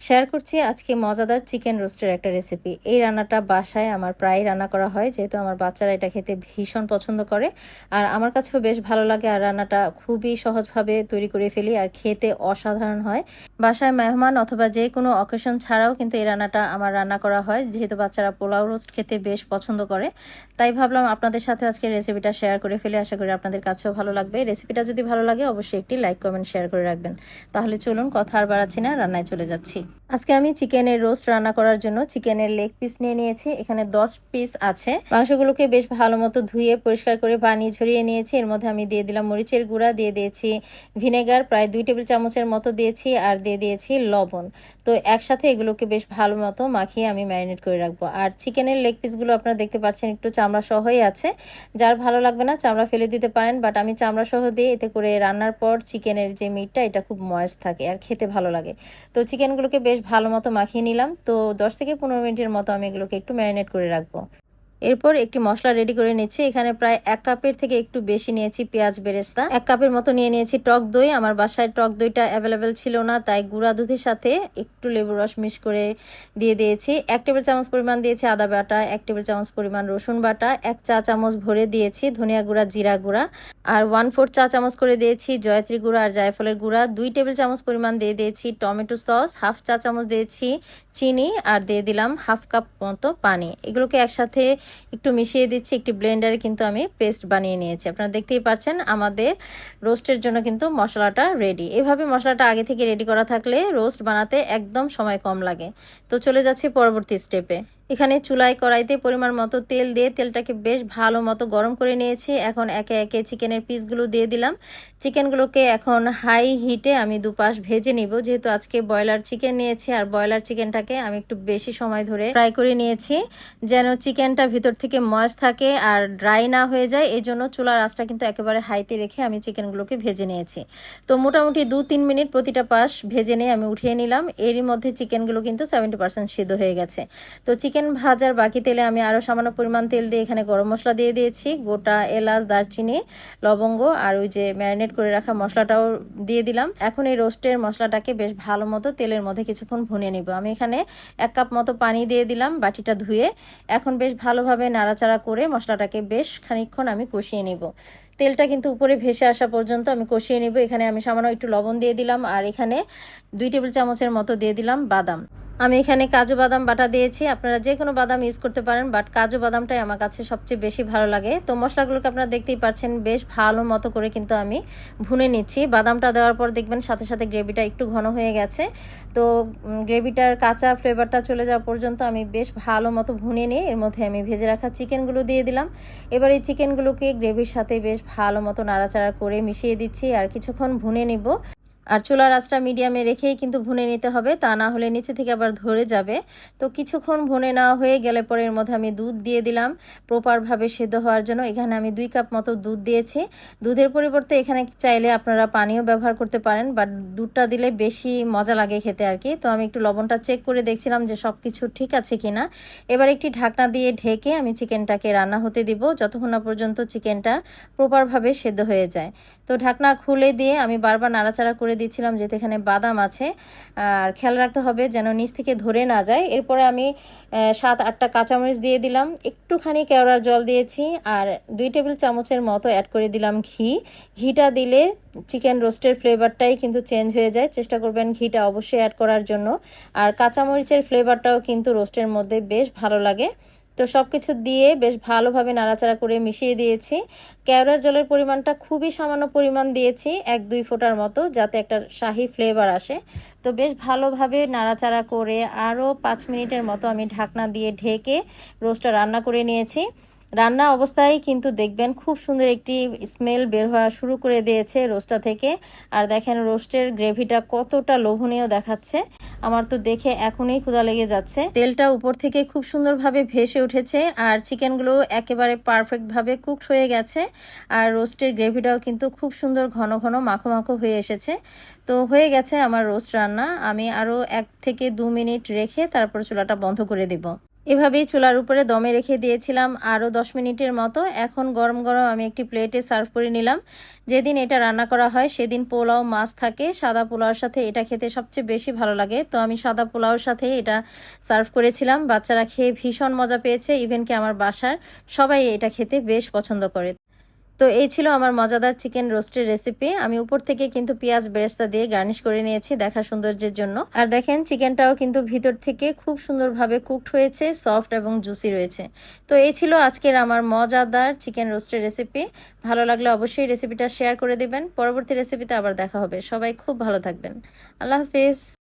Share করছি আজকে মজাদার চিকেন রোস্টের একটা রেসিপি। এই রান্নাটা বাসায় আমার প্রায় রান্না করা হয়, যেহেতু আমার বাচ্চারা এটা খেতে ভীষণ পছন্দ করে আর আমার কাছেও বেশ ভালো লাগে। আর রান্নাটা খুবই সহজভাবে তৈরি করে ফেলি আর খেতে অসাধারণ হয়। বাসায় মেহমান অথবা যে কোনো অকেশন ছাড়াও কিন্তু এই রান্নাটা আমার রান্না করা হয়, যেহেতু বাচ্চারা পোলাও রোস্ট খেতে বেশ পছন্দ করে। তাই ভাবলাম আপনাদের সাথে আজকে রেসিপিটা শেয়ার করে ফেলে, আশা করি আপনাদের কাছেও ভালো লাগবে। রেসিপিটা যদি ভালো লাগে অবশ্যই একটি লাইক কমেন্ট শেয়ার করে রাখবেন। তাহলে চলুন কথা আর বাড়াচ্ছি না, রান্নায় চলে যাচ্ছি। আজকে আমি চিকেনের রোস্ট রান্না করার জন্য চিকেনের লেগ পিস নিয়ে নিয়েছি। এখানে 10 পিস আছে। মাংসগুলোকে বেশ ভালো মতো ধুয়ে পরিষ্কার করে পানি ঝরিয়ে নিয়েছি। এর মধ্যে আমি দিয়ে দিলাম মরিচের গুঁড়া, দিয়ে দিয়েছি ভিনেগার প্রায় 2 টেবিল চামচের মতো দিয়েছি, আর দিয়ে দিয়েছি লবণ। তো একসাথে এগুলোকে বেশ ভালো মতো মাখিয়ে আমি ম্যারিনেট করে রাখবো। আর চিকেনের লেগ পিসগুলো আপনারা দেখতে পাচ্ছেন একটু চামড়া সহই আছে। যার ভালো লাগবে না চামড়া ফেলে দিতে পারেন, বাট আমি চামড়া সহ দিয়ে, এতে করে রান্নার পর চিকেনের যে মিটটা এটা খুব ময়েস্ট থাকে আর খেতে ভালো লাগে। তো চিকেনগুলোকে বেশ ভালো মতো মাখিয়ে নিলাম। তো 10 থেকে 15 মিনিটের মতো আমি এগুলোকে একটু ম্যারিনেট করে রাখবো। এরপর একটি মশলা রেডি করে নিচ্ছি। এখানে প্রায় 1 কাপের থেকে একটু বেশি নিয়েছি পেঁয়াজ বেরেস্তা। 1 কাপের মতো নিয়ে নিয়েছি টক দই। আমার বাসায় টক দইটা অ্যাভেলেবেল ছিল না, তাই গুঁড়া দুধের সাথে একটু লেবু রস মিক্স করে দিয়ে দিয়েছি। 1 টেবিল চামচ পরিমাণ দিয়েছি আদা বাটা, 1 টেবিল চামচ পরিমাণ রসুন বাটা, 1 চা চামচ ভরে দিয়েছি ধনিয়া গুঁড়া, জিরা গুঁড়া, আর 1/4 চা চামচ করে দিয়েছি জয়ত্রী গুঁড়া আর জায়ফলের গুঁড়া। 2 টেবিল চামচ পরিমাণ দিয়ে দিয়েছি টমেটো সস, 1/2 চা চামচ দিয়েছি চিনি, আর দিয়ে দিলাম 1/2 কাপ মতো পানি। এগুলোকে একসাথে একটু মিশিয়ে দিচ্ছি। একটি ব্লেন্ডারে কিন্তু আমি পেস্ট বানিয়ে নিয়েছি। আপনারা দেখতেই পাচ্ছেন আমাদের রোস্টের জন্য কিন্তু মশলাটা রেডি। এভাবে মশলাটা আগে থেকে রেডি করা থাকলে রোস্ট বানাতে একদম সময় কম লাগে। তো চলে যাচ্ছি পরবর্তী স্টেপে। এখানে চুলায় কড়াইতে পরিমাণ মতো তেল দিয়ে তেলটাকে বেশ ভালো মতো গরম করে নিয়েছি। এখন একে একে চিকেনের পিসগুলো দিয়ে দিলাম। চিকেনগুলোকে এখন হাই হিটে আমি দুপাশ ভেজে নিব, যেহেতু আজকে ব্রয়লার চিকেন নিয়েছি আর ব্রয়লার চিকেনটাকে আমি একটু বেশি সময় ধরে ফ্রাই করে নিয়েছি, যেন চিকেনটা ভিতর থেকে ময়েস্ট থাকে আর ড্রাই না হয়ে যায়। এই জন্য চুলার আঁচটা কিন্তু একেবারে হাইতে রেখে আমি চিকেনগুলোকে ভেজে নিয়েছি। তো মোটামুটি 2-3 মিনিট প্রতিটা পাশ ভেজে নিয়ে আমি উঠিয়ে নিলাম। এরই মধ্যে চিকেনগুলো কিন্তু 70% সিদ্ধ হয়ে গেছে। তো চিকেন ভাজার বাকি তেলে আমি আরও সামান্য পরিমাণ তেল দিয়ে এখানে গরম মশলা দিয়ে দিয়েছি, গোটা এলাচ, দারচিনি, লবঙ্গ, আর ওই যে ম্যারিনেট করে রাখা মশলাটাও দিয়ে দিলাম। এখন এই রোস্টের মশলাটাকে বেশ ভালো মতো তেলের মধ্যে কিছুক্ষণ ভুনে নিব। আমি এখানে 1 কাপ মতো পানি দিয়ে দিলাম বাটিটা ধুয়ে। এখন বেশ ভালোভাবে নাড়াচাড়া করে মশলাটাকে বেশ খানিকক্ষণ আমি কষিয়ে নিব। তেলটা কিন্তু উপরে ভেসে আসা পর্যন্ত আমি কষিয়ে নিব। এখানে আমি সামান্য একটু লবণ দিয়ে দিলাম, আর এখানে 2 টেবিল চামচের মতো দিয়ে দিলাম বাদাম। আমি এখানে কাজু বাদাম বাটা দিয়েছি, আপনারা যে কোনো বাদাম ইউজ করতে পারেন, বাট কাজু বাদামটাই আমার কাছে সবচেয়ে বেশি ভালো লাগে। তো মশলাগুলোকে আপনারা দেখতেই পাচ্ছেন বেশ ভালো মতো করে কিন্তু আমি ভুনে নিচ্ছি। বাদামটা দেওয়ার পর দেখবেন সাথে সাথে গ্রেভিটা একটু ঘন হয়ে গেছে। তো গ্রেভিটার কাঁচা ফ্লেভারটা চলে যাওয়া পর্যন্ত আমি বেশ ভালো মতো ভুনে নিয়ে এর মধ্যে আমি ভেজে রাখা চিকেনগুলো দিয়ে দিলাম। এবার এই চিকেনগুলোকে গ্রেভির সাথে বেশ ভালো মতো নাড়াচাড়া করে মিশিয়ে দিচ্ছি আর কিছুক্ষণ ভুনে নিব। আর চুলার আঁচটা মিডিয়ামে রেখেই কিন্তু ভুনে নিতে হবে, তা না হলে নিচে থেকে আবার ধরে যাবে। তো কিছুক্ষণ ভুনে নেওয়া হয়ে গেলে পরে এর মধ্যে আমি দুধ দিয়ে দিলাম প্রপারভাবে সেদ্ধ হওয়ার জন্য। এখানে আমি 2 কাপ মতো দুধ দিয়েছি। দুধের পরিবর্তে এখানে চাইলে আপনারা পানিও ব্যবহার করতে পারেন, বাট দুধটা দিলে বেশি মজা লাগে খেতে আর কি। তো আমি একটু লবণটা চেক করে দেখছিলাম যে সব কিছু ঠিক আছে কিনা। এবার একটি ঢাকনা দিয়ে ঢেকে আমি চিকেনটাকে রান্না হতে দিব, যতক্ষণ না পর্যন্ত চিকেনটা প্রপারভাবে সেদ্ধ হয়ে যায়। তো ঢাকনা খুলে দিয়ে আমি বারবার নাড়াচাড়া করে দিচ্ছিলাম, যেহেতু এখানে বাদাম আছে, আর খেয়াল রাখতে হবে যেন নিচ থেকে ধরে না যায়। এরপরে আমি 7-8টা কাঁচামরিচ দিয়ে দিলাম, একটুখানি কেওড়ার জল দিয়েছি, আর 2 টেবিল চামচের মতো অ্যাড করে দিলাম ঘি। ঘিটা দিলে চিকেন রোস্টের ফ্লেভারটাই কিন্তু চেঞ্জ হয়ে যায়, চেষ্টা করবেন ঘিটা অবশ্যই অ্যাড করার জন্য। আর কাঁচামরিচের ফ্লেভারটাও কিন্তু রোস্টের মধ্যে বেশ ভালো লাগে। তো সব কিছু দিয়ে বেশ ভালোভাবে নাড়াচাড়া করে মিশিয়ে দিয়েছি। কেওড়ার জলের পরিমাণটা খুবই সামান্য পরিমাণ দিয়েছি, 1-2 ফোঁটার মতো, যাতে একটা শাহি ফ্লেভার আসে। তো বেশ ভালোভাবে নাড়াচাড়া করে আরও 5 মিনিটের মতো আমি ঢাকনা দিয়ে ঢেকে রোস্টটা রান্না করে নিয়েছি। রান্না অবস্থায় কিন্তু দেখবেন খুব সুন্দর একটি স্মেল বের হওয়া শুরু করে দিয়েছে রোস্টটা থেকে। আর দেখেন রোস্টের গ্রেভিটা কতটা লোভনীয় দেখাচ্ছে, আমার তো দেখে এখনই ক্ষুধা লেগে যাচ্ছে। তেলটা উপর থেকে খুব সুন্দরভাবে ভেসে উঠেছে আর চিকেনগুলো একেবারে পারফেক্টভাবে কুকড হয়ে গেছে। আর রোস্টের গ্রেভিটাও কিন্তু খুব সুন্দর ঘন ঘন মাখো মাখো হয়ে এসেছে। তো হয়ে গেছে আমার রোস্ট রান্না। আমি আরও 1 থেকে 2 মিনিট রেখে তারপর চুলাটা বন্ধ করে দেব। এভাবেই চুলার উপরে দমে রেখে দিয়েছিলাম আরও 10 মিনিটের মতো। এখন গরম গরম আমি একটি প্লেটে সার্ভ করে নিলাম। যেদিন এটা রান্না করা হয় সেদিন পোলাও মাছ থাকে, সাদা পোলাওর সাথে এটা খেতে সবচেয়ে বেশি ভালো লাগে। তো আমি সাদা পোলাওর সাথে এটা সার্ভ করেছিলাম। বাচ্চারা খেয়ে ভীষণ মজা পেয়েছে, ইভেন কি আমার বাসার সবাই এটা খেতে বেশ পছন্দ করে। তো এই ছিল আমার মজাদার চিকেন রোস্টের রেসিপি। আমি উপর থেকে কিন্তু পেঁয়াজ বেরেস্তা দিয়ে গার্নিশ করে নিয়েছি দেখার সৌন্দর্যের জন্য। আর দেখেন চিকেনটাও কিন্তু ভিতর থেকে খুব সুন্দরভাবে কুকড হয়েছে, সফট এবং জুসি রয়েছে। তো এই ছিল আজকের আমার মজাদার চিকেন রোস্টের রেসিপি। ভালো লাগলে অবশ্যই রেসিপিটা শেয়ার করে দিবেন। পরবর্তী রেসিপিতে আবার দেখা হবে। সবাই খুব ভালো থাকবেন। আল্লাহ হাফিজ।